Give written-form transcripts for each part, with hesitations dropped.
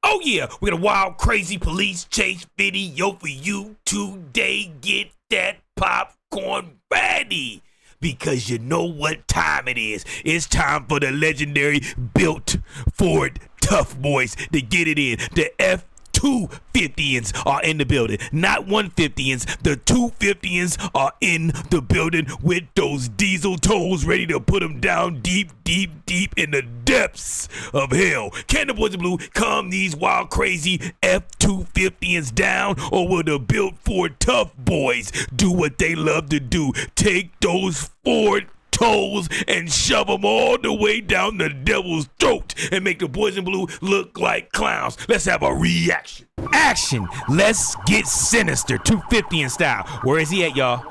Oh yeah, we got a wild, crazy police chase video for you today. Get that popcorn ready. Because you know what time it is. It's time for the legendary built Ford Tough Boys to get it in. The F-250s are in the building. Not 150s. The 250s are in the building with those diesel toes ready to put them down deep in the depths of hell. Can the boys in blue calm these wild, crazy F-250s down? Or will the built Ford Tough Boys do what they love to do? Take those Ford toes and shove them all the way down the devil's throat and make the boys in blue look like clowns. Let's have a reaction. Action. Let's get sinister. 250 in style. Where is he at, y'all?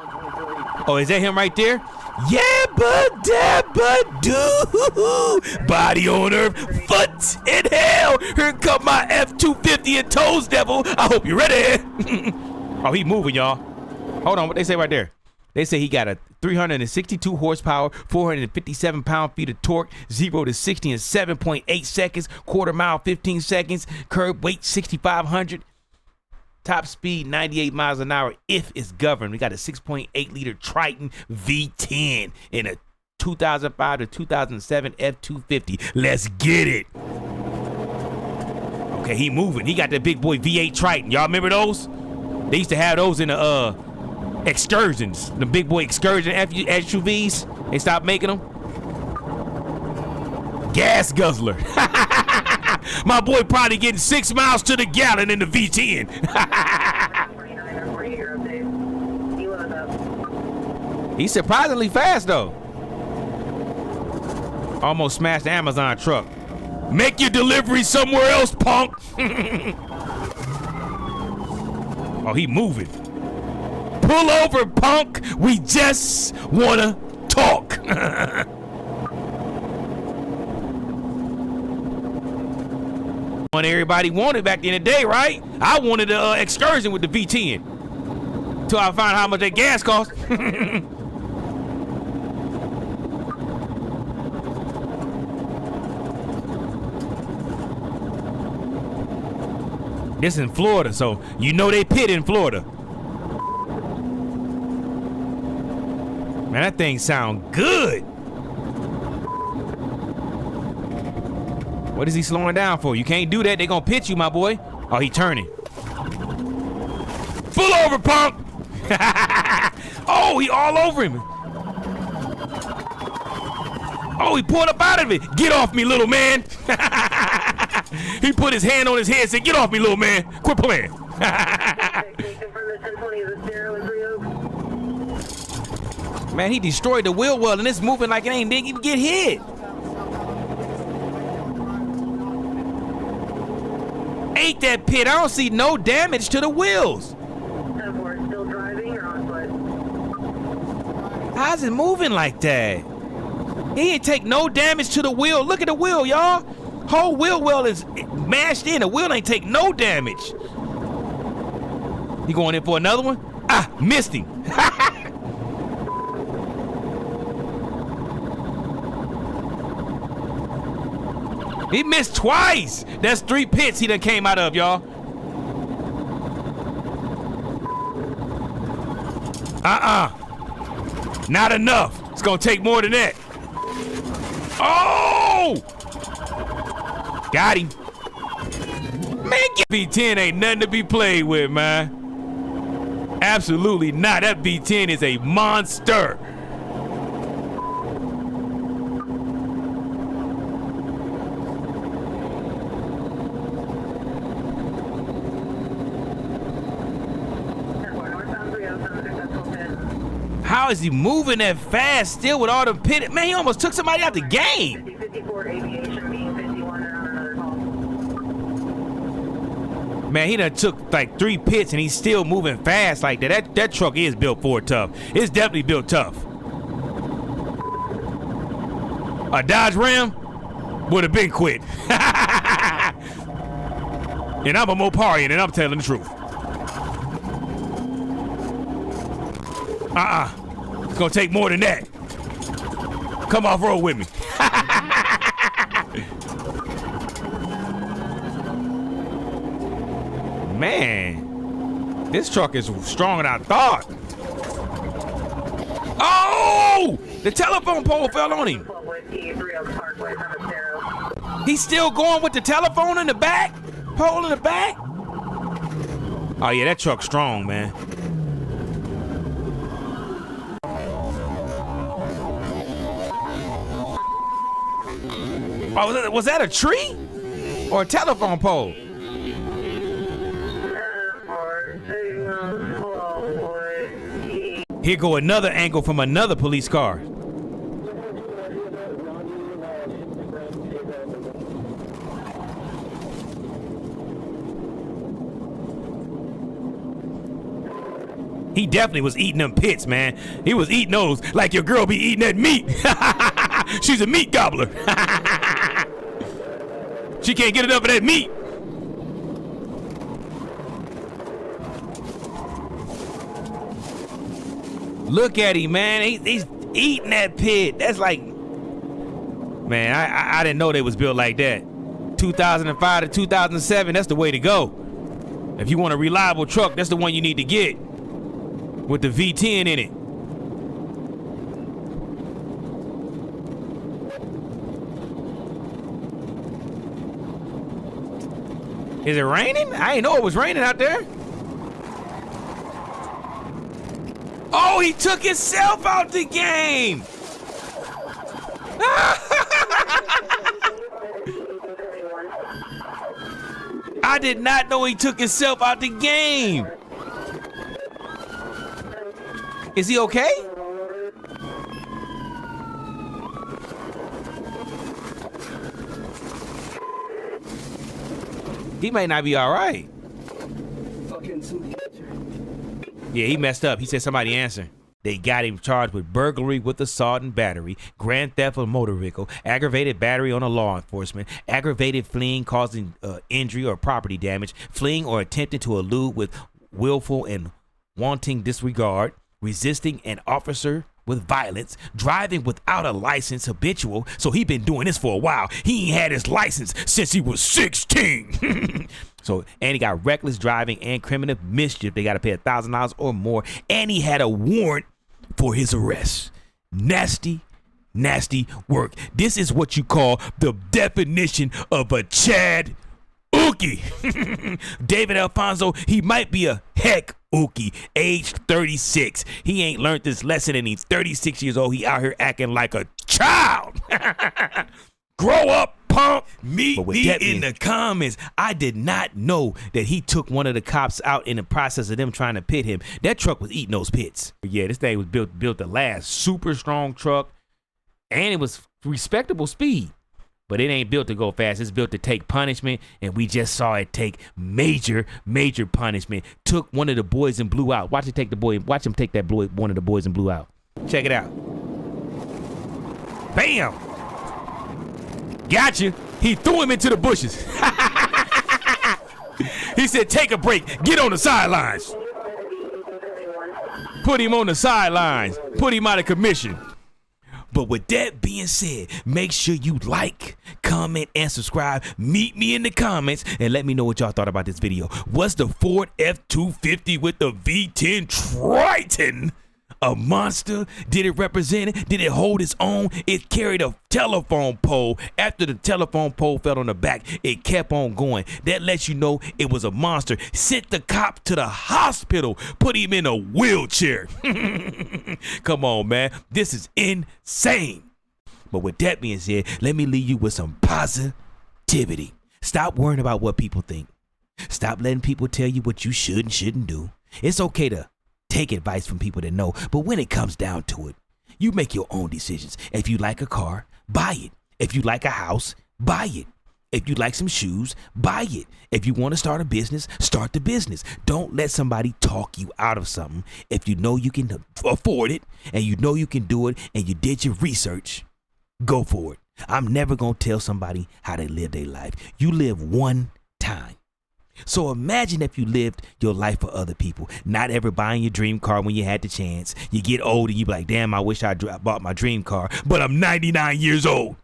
Oh, is that him right there? Yeah, but dude. Body on earth, foot in hell. Here come my F-250 and toes devil. I hope you're ready. Oh, he moving, y'all. Hold on, what they say right there? They say he got a 362 horsepower, 457 pound-feet of torque, 0 to 60 in 7.8 seconds, quarter mile 15 seconds, curb weight 6,500, top speed 98 miles an hour if it's governed. We got a 6.8 liter Triton V10 in a 2005 to 2007 F-250. Let's get it. Okay, he moving. He got that big boy V8 Triton. Y'all remember those? They used to have those in the excursions, the big boy excursion SUVs. They stopped making them. Gas guzzler. My boy probably getting 6 miles to the gallon in the V10. He's surprisingly fast though. Almost smashed the Amazon truck. Make your delivery somewhere else, punk. Oh, he moving. Pull over, punk. We just wanna talk. What everybody wanted back in the day, right? I wanted the excursion with the V10 till I found how much that gas cost. This in Florida, so you know they pit in Florida. Man, that thing sound good. What is he slowing down for? You can't do that. They gonna pit you, my boy. Oh, he turning. Pull over, punk. Oh, he all over him. Oh, he pulled up out of it. Get off me, little man. He put his hand on his head and said, get off me, little man. Quit playing. Man, he destroyed the wheel well and it's moving like it ain't even get hit. Ate that pit. I don't see no damage to the wheels. Still driving or on foot? How's it moving like that? He ain't take no damage to the wheel. Look at the wheel, y'all. Whole wheel well is mashed in. The wheel ain't take no damage. He going in for another one? Ah, missed him. He missed twice. That's 3 pits he done came out of, y'all. Not enough. It's gonna take more than that. Oh! Got him. Man, V10 ain't nothing to be played with, man. Absolutely not. That V10 is a monster. How is he moving that fast still with all the pit? Man, he almost took somebody out the game. 54 aviation being 51 on another call. Man, he done took like 3 pits and he's still moving fast like that. That truck is built Ford tough. It's definitely built tough. A Dodge Ram would have been quit. And I'm a Moparian and I'm telling the truth. It's gonna take more than that. Come off road with me. Man, this truck is stronger than I thought. Oh! The telephone pole fell on him. He's still going with the telephone in the back? Pole in the back? Oh yeah, that truck's strong, man. Oh, was that a tree? Or a telephone pole? Here go another angle from another police car. He definitely was eating them pits, man. He was eating those like your girl be eating that meat. She's a meat gobbler. She can't get enough of that meat. Look at him, man. He's eating that pit. That's like, man, I didn't know they was built like that. 2005 to 2007, that's the way to go. If you want a reliable truck, that's the one you need to get. With the V10 in it. Is it raining? I didn't know it was raining out there. Oh, he took himself out the game. I did not know he took himself out the game. Is he okay? He may not be all right. Yeah, he messed up. He said somebody answer. They got him charged with burglary with assault and battery, grand theft of a motor vehicle, aggravated battery on a law enforcement, aggravated fleeing causing injury or property damage, fleeing or attempting to elude with willful and wanting disregard, resisting an officer with violence, driving without a license, habitual. So he been doing this for a while. He ain't had his license since he was 16. So, and he got reckless driving and criminal mischief. They got to pay $1,000 or more. And he had a warrant for his arrest. Nasty, nasty work. This is what you call the definition of a Chad Ookie. David Alfonso, he might be a heck Ookie, age 36. He ain't learned this lesson and he's 36 years old. He out here acting like a child. Grow up, punk. Meet me in the comments. I did not know that he took one of the cops out in the process of them trying to pit him. That truck was eating those pits. Yeah, this thing was built to last. Super strong truck. And it was respectable speed. But it ain't built to go fast. It's built to take punishment, and we just saw it take major, major punishment. Took one of the boys and blew out. Watch him take that boy, one of the boys and blew out. Check it out. Bam! Got you. He threw him into the bushes. He said, take a break. Get on the sidelines. Put him on the sidelines. Put him out of commission. But with that being said, make sure you like, comment, and subscribe. Meet me in the comments and let me know what y'all thought about this video. Was the Ford F-250 with the V10 Triton a monster? Did it represent it? Did it hold its own? It carried a telephone pole. After the telephone pole fell on the back, it kept on going. That lets you know it was a monster. Sent the cop to the hospital. Put him in a wheelchair. Come on, man. This is insane. But with that being said, let me leave you with some positivity. Stop worrying about what people think. Stop letting people tell you what you should and shouldn't do. It's okay to take advice from people that know, but when it comes down to it, you make your own decisions. If you like a car, buy it. If you like a house, buy it. If you like some shoes, buy it. If you want to start a business, start the business. Don't let somebody talk you out of something. If you know you can afford it and you know you can do it and you did your research, go for it. I'm never going to tell somebody how they live their life. You live one time. So imagine if you lived your life for other people, not ever buying your dream car when you had the chance. You get old and you be like, damn, I wish I bought my dream car, but I'm 99 years old.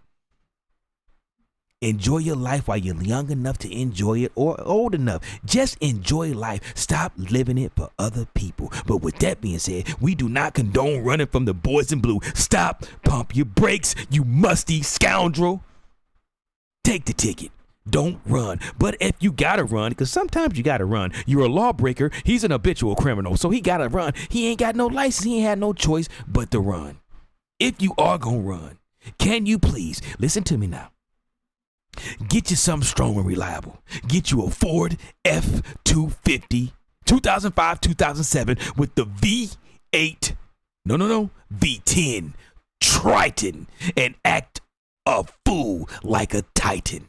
Enjoy your life while you're young enough to enjoy it or old enough. Just enjoy life. Stop living it for other people. But with that being said, we do not condone running from the boys in blue. Stop. Pump your brakes, you musty scoundrel. Take the ticket. Don't run. But if you gotta run, because sometimes you gotta run, you're a lawbreaker, he's an habitual criminal, so he gotta run. He ain't got no license, he ain't had no choice but to run. If you are gonna run, can you please, listen to me now, get you something strong and reliable. Get you a Ford F-250, 2005, 2007 with the V8, V10 Triton, and act a fool like a titan.